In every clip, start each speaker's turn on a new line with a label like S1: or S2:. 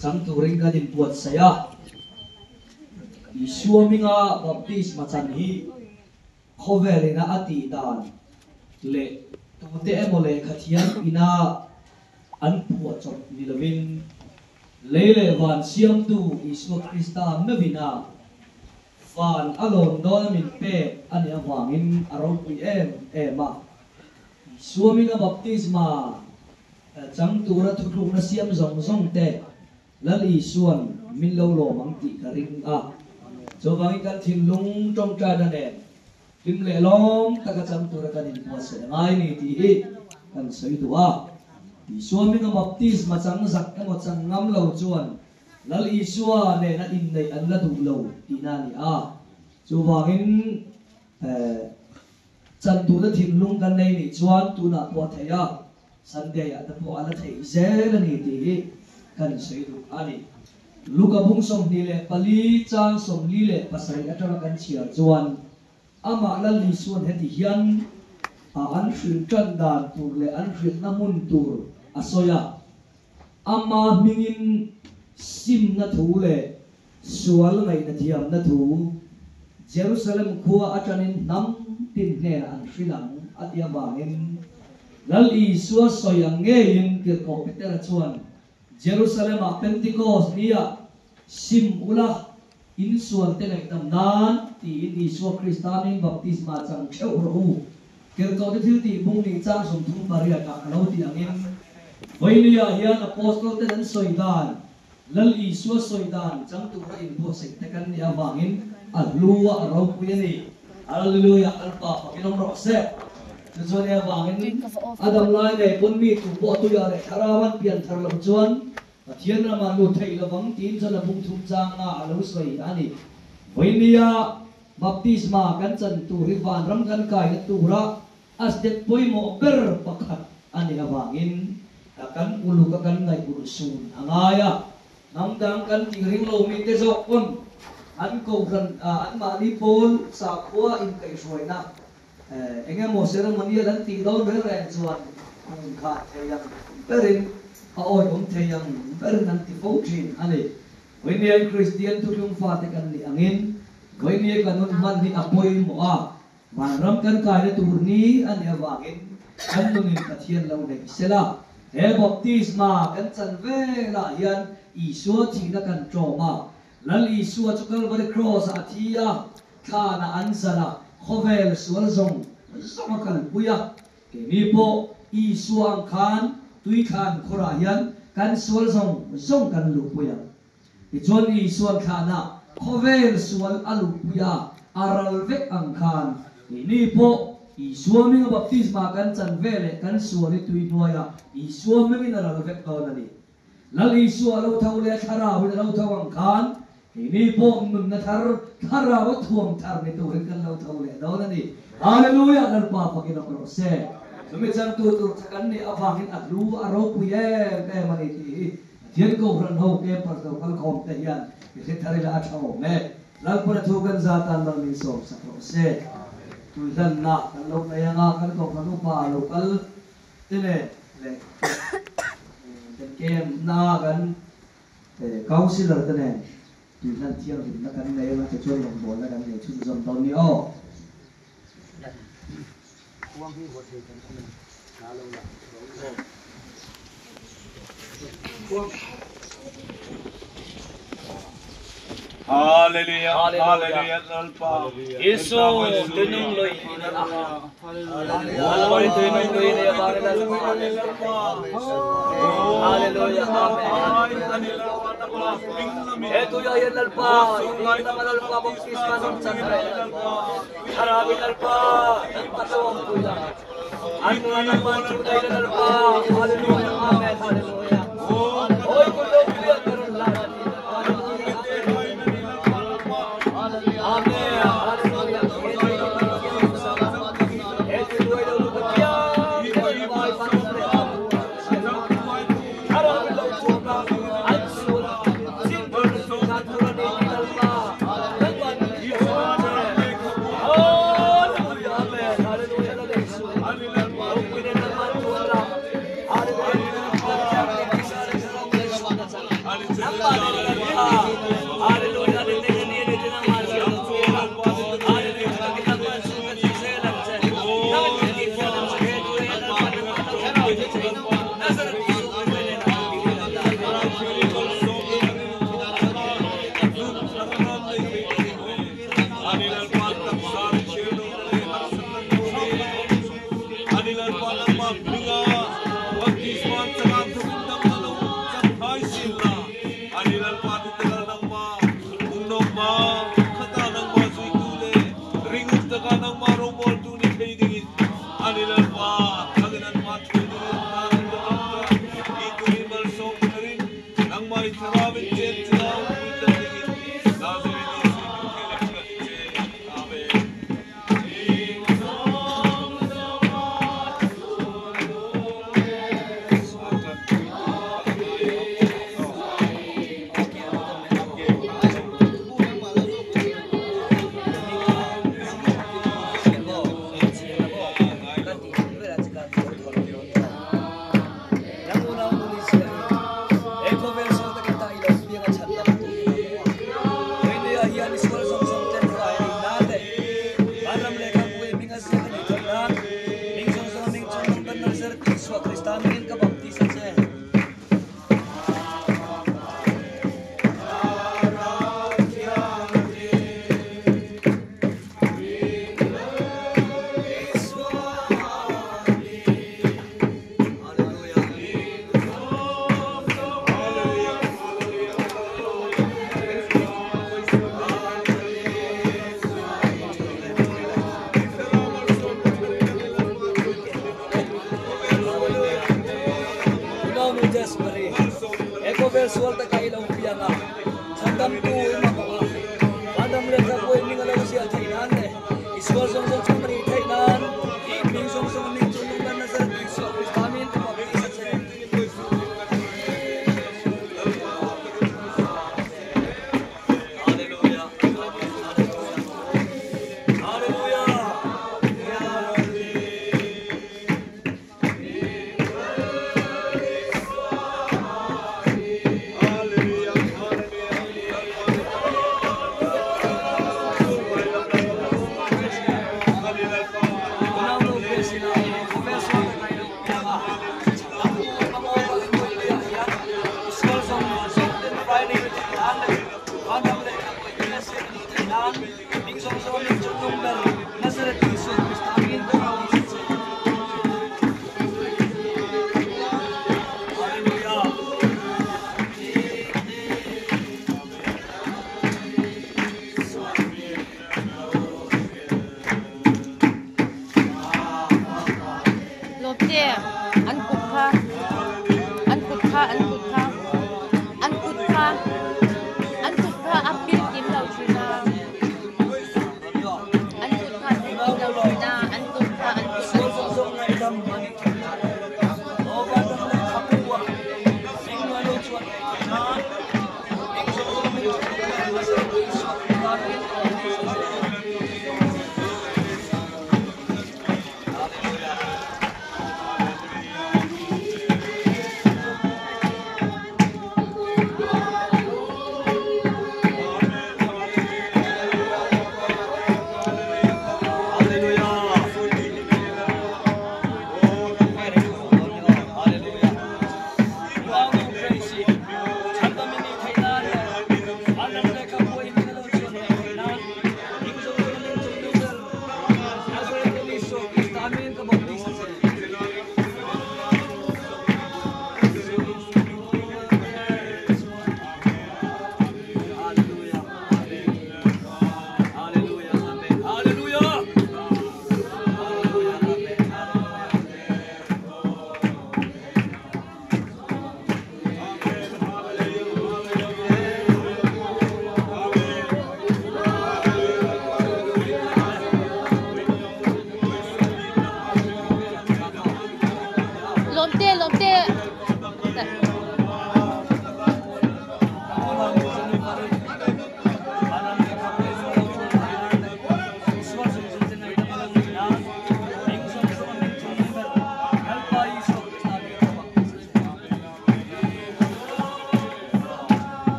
S1: chẳng tu ring cái din buat saya Isua minga baptis macam hi khove na ati dan le tute emole khathian ina an puat chop nilovin lele van siam tu Isu Krista mevina van alon don min pe ani awangin arong pui ema Isua minga baptisma chẳng tu ra thu na siam zong zong te lali suan min lo lo mang ti karing a cho vang kan thin lung trong tra da ne tim le long ta ka cham tu ra kan in po se ngai ni ti e kan sei tu a ti suan min baptis ma chang zak ka mo chang ngam lo chuan lali suan ne na in nei an la du lo ti na ni a cho vang in chan tu da thin lung kan nei ni chuan tu na po theya Sunday at the po ala thei zel ni ti kan sei du ani luka bung som ni le pali chang som li le pasai atara kan chia chuan ama la li suan heti hian an hrin tran dan tur le an hrin namun tur asoya ama mingin sim na thu le sual ngai na thiam na thu Jerusalem khuwa atanin nam tin ne an hrilang atia bangin lali suwa soyang ngayon kirko petera chuan Jerusalem a Pentecost niya sim ula in suan tenay tamnan ti in Isu Kristanin baptisma chang chewro kirko te thil ti bung ni chang som thum paria ka kalo ti angin voinia hian apostol ten soidan lali suwa soidan chang tu ra in bo sek tekan ni awangin alluwa araw puyani hallelujah alpa pakinom rokse Tujuan yang bangin Adam lai ne pun mi tu bo tu ya le tharawan pian thar lam chuan thian rama lu thei lawang tin chana bung thum chang nga alo soi ani voinia baptisma kan chan tu rivan ram kan kai tu ra as det poimo ber pakhat ani awangin kan ulu ka kan ngai urusun angaya namdang kan tingring lo mi te zo kon an ko ran an ma ni pol sa khwa in kai soi na anh em một số món ăn đang tìm đâu nữa là chuột khát thèm berin ôi cũng thèm berin đang tìm phốt trình anh ấy với nhiều Christian tu trung pha thì cần đi angin với nhiều cái nón man thì apoi mua mà ram cần cái này tu ni anh ấy vangin anh tu ni pathian lâu này sẽ là he baptisma cần chân về là hiền Isu chỉ là cần trò mà lần Isu cho cái vật cross athia khá là anh sana khovel sual zong zong kan puya ke mi po Isu ang khan tui khan khora hian kan sual zong kan lu puya ti chon Isu ang khana khovel sual alu puya aral vek ang khan ni po Isu mi baptisma kan chan vele kan sual tui noya Isu mi aral vek to na ni lal Isu alo thau le thara wi alo thau ang khan ini po nun na thara wa thuam thar ni to rin kan lo thau le do na ni hallelujah lar pa pakina ko se sumi chang tu kan ni awangin atlu aro puye ke mani ti thian ko ran ho ke par do kal khom te yan ke thari la thau me lar pa thu kan za tan mal ni so sa ko se tu dan na kan lo na ya nga kan ko kan pa lo kal tine le kem na kan councilor tane Tuy nhiên thiêng thì nó cần lấy mà cái chuông đồng bộ là cần để chụp dòng tàu nhiều.
S2: Hallelujah, hallelujah, alpa.
S1: Yesu tunung loi ina ah. Hallelujah, tunung loi dia bare dah semua. Hallelujah, amen. Tu ya ya alpa, kita malah alpa baptis masuk sana. Harabi alpa, alpa tu tu ya. Anu alpa tu ya alpa. Hallelujah, amen, hallelujah. Oi kulo kulo terus lagi.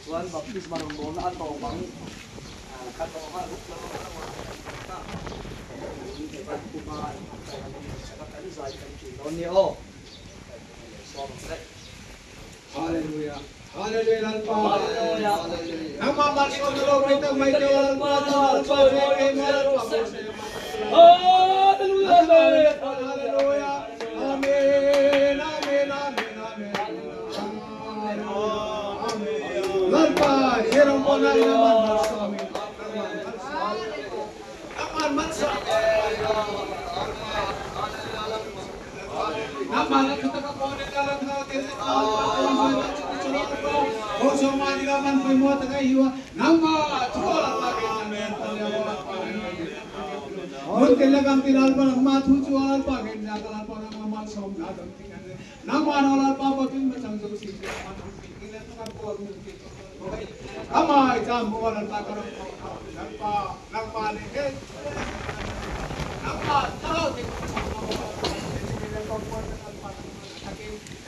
S1: Tuan baptis marong bona atau bang kata orang lu
S3: Haleluya. Haleluya lalpa. Nama masuk dalam kita baik lalpa.
S1: Haleluya.
S3: Haleluya. Amin. Amin. Amin. Amin. Lalpa. Serong bona naman masuk. Aman masuk. Nama kita kapolres dalam hati. Oso manigaman po mo taga iwa nama chola lagi mon kelagam tinal pa ng mathu chola pa gen nakala pa ng mamal som dadam tingan nama nola pa pa pin macam so si mathu kila ka po ama jam mo wala ta karam nagpa ni ke nagpa taro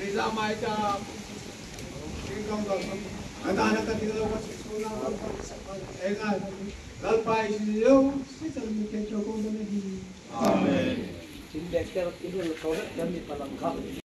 S3: Riza mai ta anak-anak ketika lepas sekolah, lalpa isiyo, sisa mungkin cokong lagi.
S1: Amen. Sindek ter ini lekohet kami palangkap.